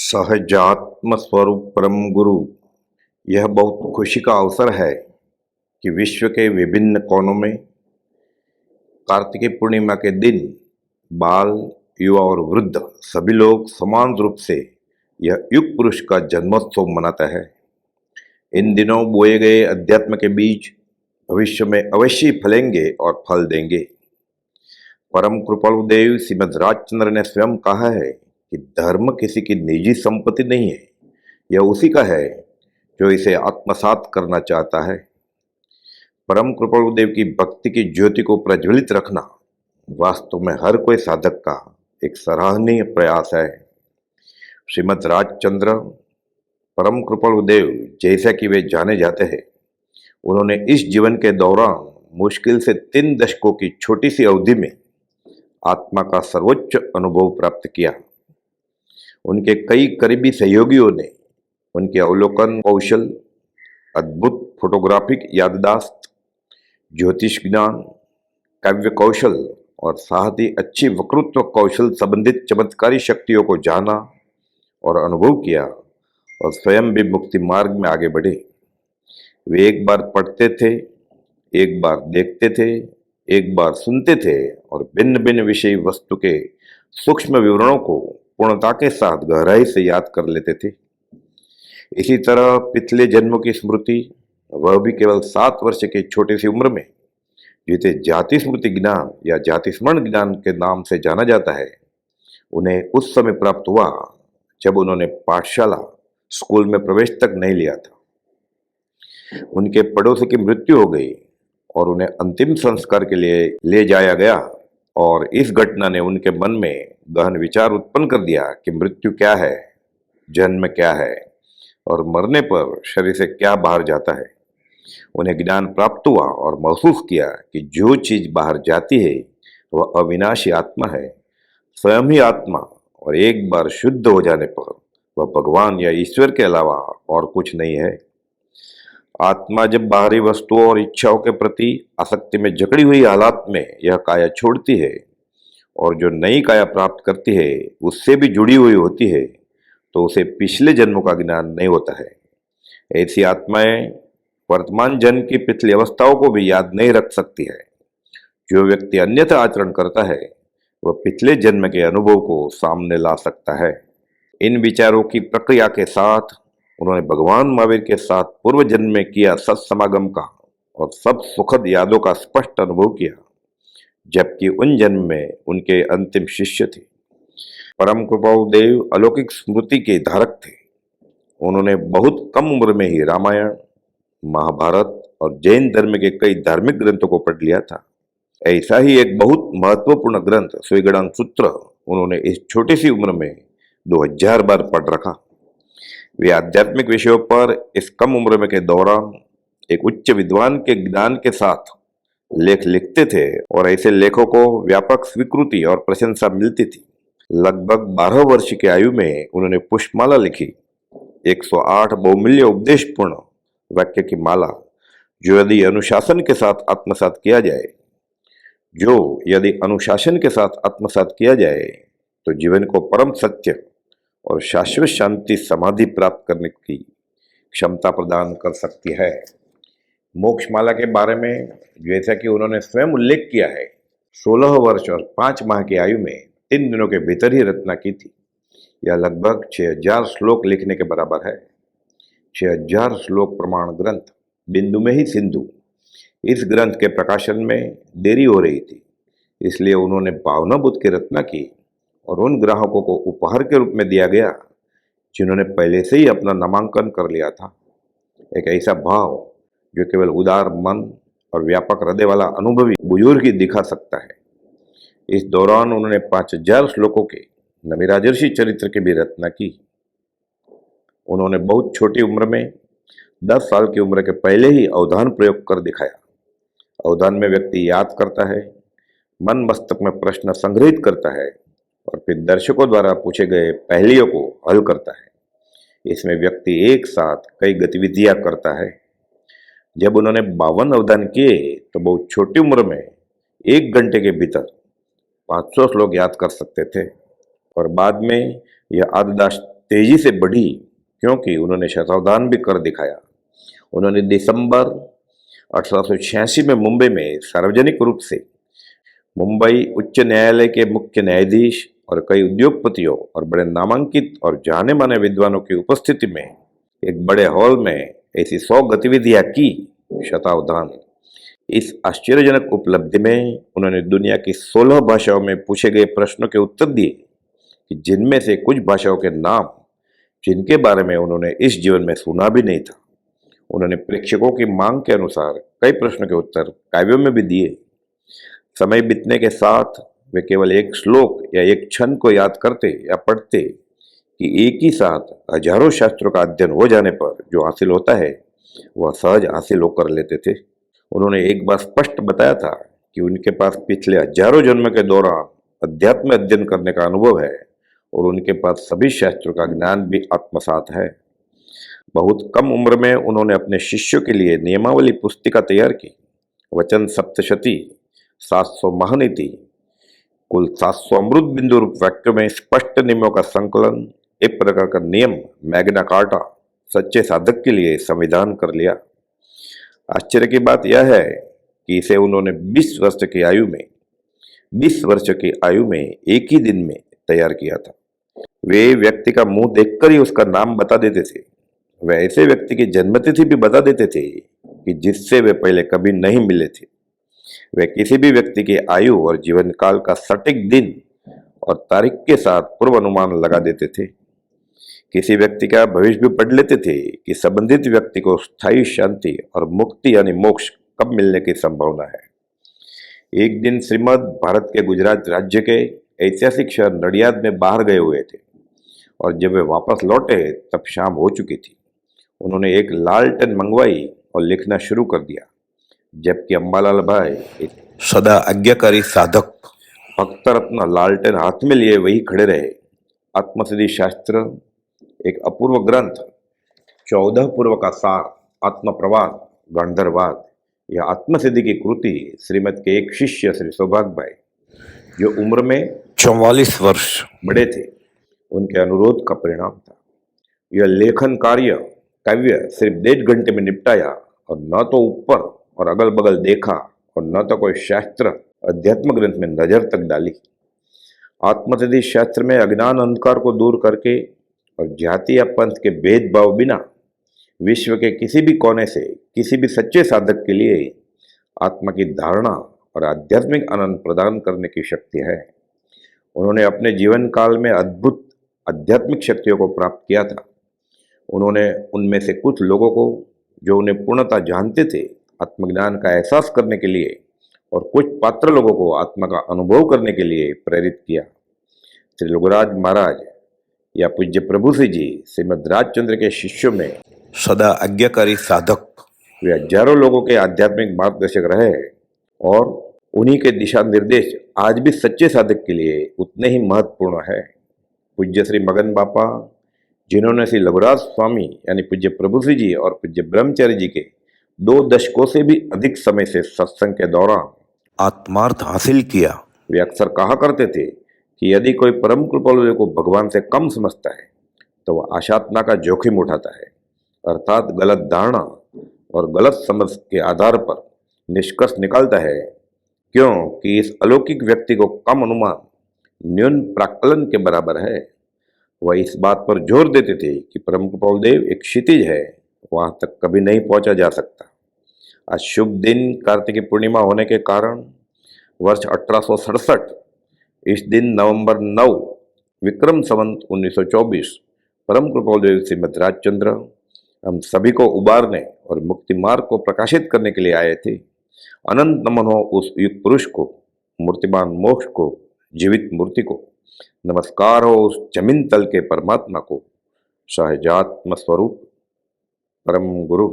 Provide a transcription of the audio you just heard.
सहजात्म स्वरूप परम गुरु। यह बहुत खुशी का अवसर है कि विश्व के विभिन्न कोनों में कार्तिकी पूर्णिमा के दिन बाल, युवा और वृद्ध सभी लोग समान रूप से यह युग पुरुष का जन्मोत्सव मनाता है। इन दिनों बोए गए अध्यात्म के बीज भविष्य में अवश्य फलेंगे और फल देंगे। परम कृपालु देव श्रीमद राजचंद्र ने स्वयं कहा है कि धर्म किसी की निजी संपत्ति नहीं है, यह उसी का है जो इसे आत्मसात करना चाहता है। परम कृपालु देव की भक्ति की ज्योति को प्रज्वलित रखना वास्तव में हर कोई साधक का एक सराहनीय प्रयास है। श्रीमद राजचंद्र परम कृपालु देव जैसा कि वे जाने जाते हैं, उन्होंने इस जीवन के दौरान मुश्किल से 3 दशकों की छोटी सी अवधि में आत्मा का सर्वोच्च अनुभव प्राप्त किया। उनके कई करीबी सहयोगियों ने उनके अवलोकन कौशल, अद्भुत फोटोग्राफिक याददाश्त, ज्योतिष ज्ञान, काव्य कौशल और साथ ही अच्छी वक्तृत्व कौशल संबंधित चमत्कारी शक्तियों को जाना और अनुभव किया और स्वयं भी मुक्ति मार्ग में आगे बढ़े। वे एक बार पढ़ते थे, एक बार देखते थे, एक बार सुनते थे और भिन्न भिन्न विषय वस्तु के सूक्ष्म विवरणों को पूर्णता के साथ गहराई से याद कर लेते थे। इसी तरह पिछले जन्मों की स्मृति, वह भी केवल 7 वर्ष की छोटी सी उम्र में, जिसे जाति स्मृति ज्ञान या जाति स्मरण ज्ञान के नाम से जाना जाता है, उन्हें उस समय प्राप्त हुआ जब उन्होंने पाठशाला स्कूल में प्रवेश तक नहीं लिया था। उनके पड़ोसी की मृत्यु हो गई और उन्हें अंतिम संस्कार के लिए ले जाया गया और इस घटना ने उनके मन में गहन विचार उत्पन्न कर दिया कि मृत्यु क्या है, जन्म क्या है और मरने पर शरीर से क्या बाहर जाता है। उन्हें ज्ञान प्राप्त हुआ और महसूस किया कि जो चीज बाहर जाती है वह अविनाशी आत्मा है, स्वयं ही आत्मा, और एक बार शुद्ध हो जाने पर वह भगवान या ईश्वर के अलावा और कुछ नहीं है। आत्मा जब बाहरी वस्तुओं और इच्छाओं के प्रति आसक्ति में जकड़ी हुई हालात में यह काया छोड़ती है और जो नई काया प्राप्त करती है उससे भी जुड़ी हुई होती है, तो उसे पिछले जन्मों का ज्ञान नहीं होता है। ऐसी आत्माएं वर्तमान जन्म की पिछली अवस्थाओं को भी याद नहीं रख सकती है। जो व्यक्ति अन्यथा आचरण करता है वह पिछले जन्म के अनुभव को सामने ला सकता है। इन विचारों की प्रक्रिया के साथ उन्होंने भगवान महावीर के साथ पूर्व जन्म में किया सत्समागम का और सब सुखद यादों का स्पष्ट अनुभव किया, जबकि उन जन्म में उनके अंतिम शिष्य थे। परम कृपालु देव अलौकिक स्मृति के धारक थे। उन्होंने बहुत कम उम्र में ही रामायण, महाभारत और जैन धर्म के कई धार्मिक ग्रंथों को पढ़ लिया था। ऐसा ही एक बहुत महत्वपूर्ण ग्रंथ श्रीगणांग सूत्र उन्होंने इस छोटी सी उम्र में 2000 बार पढ़ रखा। वे आध्यात्मिक विषयों पर इस कम उम्र में के दौरान एक उच्च विद्वान के ज्ञान के साथ लेख लिखते थे और ऐसे लेखों को व्यापक स्वीकृति और प्रशंसा मिलती थी। लगभग 12 वर्ष की आयु में उन्होंने पुष्पमाला लिखी, 108 बहुमूल्य उपदेशपूर्ण वाक्य की माला, जो यदि अनुशासन के साथ आत्मसात किया जाए तो जीवन को परम सत्य और शाश्वत शांति समाधि प्राप्त करने की क्षमता प्रदान कर सकती है। मोक्षमाला के बारे में जैसा कि उन्होंने स्वयं उल्लेख किया है, 16 वर्ष और 5 माह की आयु में 3 दिनों के भीतर ही रचना की थी। यह लगभग 6000 श्लोक लिखने के बराबर है। 6000 श्लोक प्रमाण ग्रंथ, बिंदु में ही सिंधु। इस ग्रंथ के प्रकाशन में देरी हो रही थी, इसलिए उन्होंने भावना बुद्ध की रचना की और उन ग्राहकों को उपहार के रूप में दिया गया जिन्होंने पहले से ही अपना नामांकन कर लिया था। एक ऐसा भाव जो केवल उदार मन और व्यापक हृदय वाला अनुभवी बुजुर्ग ही दिखा सकता है। इस दौरान उन्होंने 5000 श्लोकों के नमिराजर्षि चरित्र की भी रचना की। उन्होंने बहुत छोटी उम्र में 10 साल की उम्र के पहले ही अवधान प्रयोग कर दिखाया। अवधान में व्यक्ति याद करता है, मन मस्तक में प्रश्न संग्रहित करता है और फिर दर्शकों द्वारा पूछे गए पहेलियों को हल करता है। इसमें व्यक्ति एक साथ कई गतिविधियां करता है। जब उन्होंने 52 अवधान किए तो बहुत छोटी उम्र में 1 घंटे के भीतर 500 श्लोक याद कर सकते थे और बाद में यह आददाश तेजी से बढ़ी क्योंकि उन्होंने शतावधान भी कर दिखाया। उन्होंने दिसंबर 1886 में मुंबई में सार्वजनिक रूप से मुंबई उच्च न्यायालय के मुख्य न्यायाधीश और कई उद्योगपतियों और बड़े नामांकित और जाने माने विद्वानों की उपस्थिति में एक बड़े हॉल में ऐसी 100 गतिविधियां की। शतावधान। इस आश्चर्यजनक उपलब्धि में उन्होंने दुनिया की 16 भाषाओं में पूछे गए प्रश्नों के उत्तर दिए, कि जिनमें से कुछ भाषाओं के नाम जिनके बारे में उन्होंने इस जीवन में सुना भी नहीं था। उन्होंने प्रेक्षकों की मांग के अनुसार कई प्रश्नों के उत्तर काव्यों में भी दिए। समय बीतने के साथ वे केवल एक श्लोक या एक छंद को याद करते या पढ़ते कि एक ही साथ हजारों शास्त्रों का अध्ययन हो जाने पर जो हासिल होता है वह सहज हासिल होकर लेते थे। उन्होंने एक बार स्पष्ट बताया था कि उनके पास पिछले हजारों जन्म के दौरान अध्यात्म अध्ययन करने का अनुभव है और उनके पास सभी शास्त्रों का ज्ञान भी आत्मसात है। बहुत कम उम्र में उन्होंने अपने शिष्यों के लिए नियमावली पुस्तिका तैयार की। वचन सप्तशती, 700 महानीति, कुल 700 अमृत बिंदु रूप वाक्यों में स्पष्ट नियमों का संकलन, एक प्रकार का नियम मैग्ना कार्टा सच्चे साधक के लिए संविधान कर लिया। आश्चर्य की बात यह है कि इसे उन्होंने 20 वर्ष की आयु में एक ही दिन में तैयार किया था। वे व्यक्ति का मुंह देखकर ही उसका नाम बता देते थे। वे ऐसे व्यक्ति की जन्मतिथि भी बता देते थे कि जिससे वे पहले कभी नहीं मिले थे। वे किसी भी व्यक्ति की आयु और जीवन काल का सटीक दिन और तारीख के साथ पूर्व अनुमान लगा देते थे। किसी व्यक्ति का भविष्य भी पढ़ लेते थे कि संबंधित व्यक्ति को स्थायी शांति और मुक्ति यानी मोक्ष कब मिलने की संभावना है। एक दिन श्रीमद भारत के गुजरात राज्य के ऐतिहासिक शहर नडियाद में बाहर गए हुए थे और जब वे वापस लौटे तब शाम हो चुकी थी। उन्होंने एक लालटेन मंगवाई और लिखना शुरू कर दिया, जबकि अंबालाल भाई एक सदा आज्ञाकारी साधक भक्त रत्न लालटेन हाथ में लिए वही खड़े रहे। आत्मसिद्धि शास्त्र एक अपूर्व ग्रंथ, 14 पूर्व का सार, आत्मप्रवाद, गंधर्वाद, यह आत्मसिद्धि की कृति श्रीमद के एक शिष्य श्री सौभाग्य भाई, जो उम्र में 44 वर्ष बड़े थे, उनके अनुरोध का परिणाम था। यह लेखन कार्य काव्य सिर्फ 1.5 घंटे में निपटाया और न तो ऊपर और अगल बगल देखा और न तो कोई शास्त्र अध्यात्म ग्रंथ में नजर तक डाली। आत्मसिद्धि शास्त्र में अज्ञान अंधकार को दूर करके और जाति या पंथ के भेदभाव बिना विश्व के किसी भी कोने से किसी भी सच्चे साधक के लिए आत्मा की धारणा और आध्यात्मिक आनंद प्रदान करने की शक्ति है। उन्होंने अपने जीवन काल में अद्भुत आध्यात्मिक शक्तियों को प्राप्त किया था। उन्होंने उनमें से कुछ लोगों को, जो उन्हें पूर्णतः जानते थे, आत्मज्ञान का एहसास करने के लिए और कुछ पात्र लोगों को आत्मा का अनुभव करने के लिए प्रेरित किया। श्री लोगराज महाराज या पूज्य प्रभु श्री जी श्रीमद राजचंद्र के शिष्यों में सदा आज्ञाकारी साधक वे हजारों लोगों के आध्यात्मिक मार्गदर्शक रहे और उन्हीं के दिशा निर्देश आज भी सच्चे साधक के लिए उतने ही महत्वपूर्ण है। पूज्य श्री मगन बापा, जिन्होंने श्री लघुराज स्वामी यानी पूज्य प्रभु श्री जी और पूज्य ब्रह्मचारी जी के 2 दशकों से भी अधिक समय से सत्संग के दौरान आत्मार्थ हासिल किया, वे अक्सर कहा करते थे कि यदि कोई परम कृपालु को भगवान से कम समझता है तो वह आशातना का जोखिम उठाता है, अर्थात गलत धारणा और गलत समझ के आधार पर निष्कर्ष निकालता है, क्योंकि इस अलौकिक व्यक्ति को कम अनुमान न्यून प्राक्कलन के बराबर है। वह इस बात पर जोर देते थे कि परम कृपाल देव एक क्षितिज है, वहां तक कभी नहीं पहुंचा जा सकता। आज शुभ दिन कार्तिकी पूर्णिमा होने के कारण वर्ष 1867 इस दिन नवंबर 9 विक्रम संवत 1924 परम कृपाल देव श्रीमद राजचंद्र हम सभी को उबारने और मुक्ति मार्ग को प्रकाशित करने के लिए आए थे। अनंत नमन हो उस युग पुरुष को, मूर्तिमान मोक्ष को, जीवित मूर्ति को। नमस्कार हो उस जमीन तल के परमात्मा को, सहजात्म स्वरूप परम गुरु।